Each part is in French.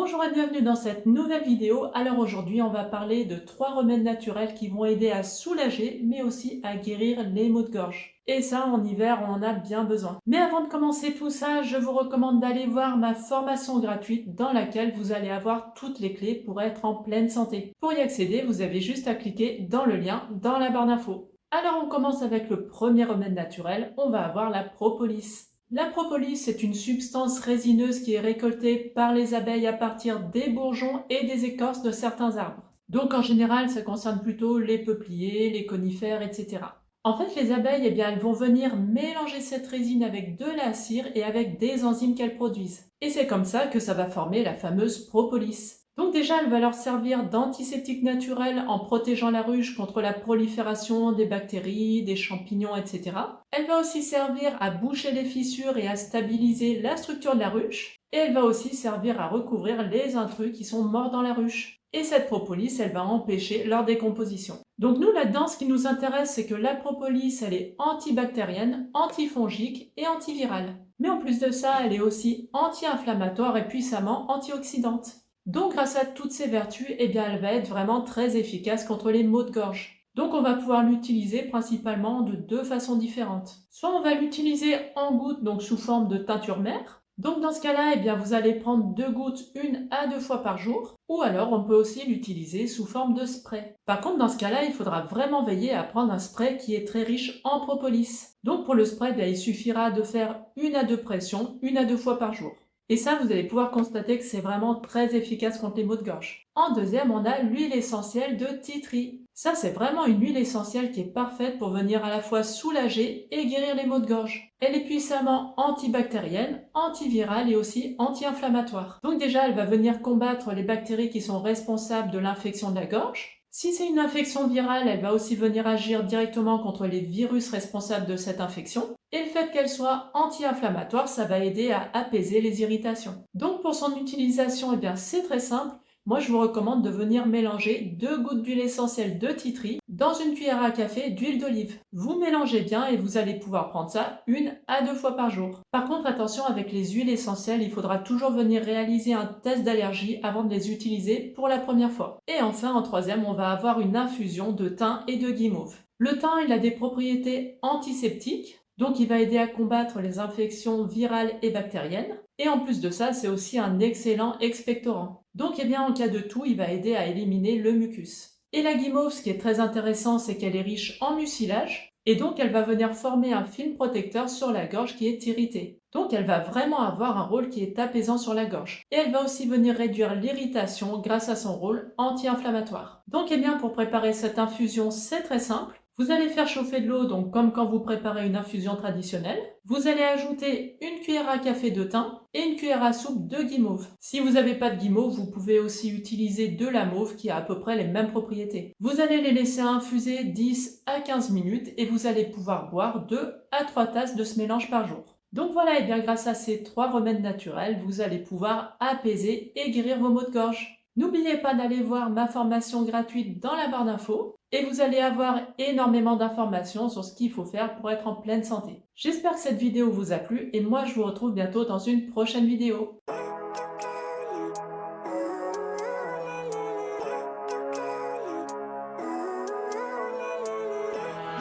Bonjour et bienvenue dans cette nouvelle vidéo. Alors aujourd'hui, on va parler de 3 remèdes naturels qui vont aider à soulager, mais aussi à guérir les maux de gorge. Et ça, en hiver, on en a bien besoin. Mais avant de commencer tout ça, je vous recommande d'aller voir ma formation gratuite dans laquelle vous allez avoir toutes les clés pour être en pleine santé. Pour y accéder, vous avez juste à cliquer dans le lien dans la barre d'infos. Alors on commence avec le premier remède naturel, on va avoir la propolis. La propolis est une substance résineuse qui est récoltée par les abeilles à partir des bourgeons et des écorces de certains arbres. Donc en général, ça concerne plutôt les peupliers, les conifères, etc. En fait, les abeilles, elles vont venir mélanger cette résine avec de la cire et avec des enzymes qu'elles produisent. Et c'est comme ça que ça va former la fameuse propolis. Donc déjà, elle va leur servir d'antiseptique naturel en protégeant la ruche contre la prolifération des bactéries, des champignons, etc. Elle va aussi servir à boucher les fissures et à stabiliser la structure de la ruche. Et elle va aussi servir à recouvrir les intrus qui sont morts dans la ruche. Et cette propolis, elle va empêcher leur décomposition. Donc nous, là-dedans, ce qui nous intéresse, c'est que la propolis, elle est antibactérienne, antifongique et antivirale. Mais en plus de ça, elle est aussi anti-inflammatoire et puissamment antioxydante. Donc grâce à toutes ces vertus, elle va être vraiment très efficace contre les maux de gorge. Donc on va pouvoir l'utiliser principalement de deux façons différentes. Soit on va l'utiliser en gouttes, donc sous forme de teinture mère. Donc dans ce cas-là, vous allez prendre 2 gouttes 1 à 2 fois par jour. Ou alors on peut aussi l'utiliser sous forme de spray. Par contre, dans ce cas-là, il faudra vraiment veiller à prendre un spray qui est très riche en propolis. Donc pour le spray, il suffira de faire 1 à 2 pressions, 1 à 2 fois par jour. Et ça, vous allez pouvoir constater que c'est vraiment très efficace contre les maux de gorge. En deuxième, on a l'huile essentielle de tea tree. Ça, c'est vraiment une huile essentielle qui est parfaite pour venir à la fois soulager et guérir les maux de gorge. Elle est puissamment antibactérienne, antivirale et aussi anti-inflammatoire. Donc déjà, elle va venir combattre les bactéries qui sont responsables de l'infection de la gorge. Si c'est une infection virale, elle va aussi venir agir directement contre les virus responsables de cette infection. Et le fait qu'elle soit anti-inflammatoire, ça va aider à apaiser les irritations. Donc pour son utilisation, c'est très simple. Moi, je vous recommande de venir mélanger 2 gouttes d'huile essentielle de tea tree dans une cuillère à café d'huile d'olive. Vous mélangez bien et vous allez pouvoir prendre ça 1 à 2 fois par jour. Par contre, attention, avec les huiles essentielles, il faudra toujours venir réaliser un test d'allergie avant de les utiliser pour la première fois. Et enfin, en troisième, on va avoir une infusion de thym et de guimauve. Le thym, il a des propriétés antiseptiques. Donc il va aider à combattre les infections virales et bactériennes. Et en plus de ça, c'est aussi un excellent expectorant. Donc en cas de toux, il va aider à éliminer le mucus. Et la guimauve, ce qui est très intéressant, c'est qu'elle est riche en mucilage. Et donc elle va venir former un film protecteur sur la gorge qui est irritée. Donc elle va vraiment avoir un rôle qui est apaisant sur la gorge. Et elle va aussi venir réduire l'irritation grâce à son rôle anti-inflammatoire. Donc pour préparer cette infusion, c'est très simple. Vous allez faire chauffer de l'eau, donc comme quand vous préparez une infusion traditionnelle. Vous allez ajouter une cuillère à café de thym et une cuillère à soupe de guimauve. Si vous n'avez pas de guimauve, vous pouvez aussi utiliser de la mauve qui a à peu près les mêmes propriétés. Vous allez les laisser infuser 10 à 15 minutes et vous allez pouvoir boire 2 à 3 tasses de ce mélange par jour. Donc voilà, grâce à ces 3 remèdes naturels, vous allez pouvoir apaiser et guérir vos maux de gorge. N'oubliez pas d'aller voir ma formation gratuite dans la barre d'infos et vous allez avoir énormément d'informations sur ce qu'il faut faire pour être en pleine santé. J'espère que cette vidéo vous a plu et moi je vous retrouve bientôt dans une prochaine vidéo.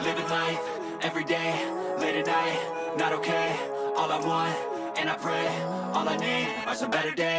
Living life, every day, late at night, not okay. All I want, and I pray, all I need are some better days.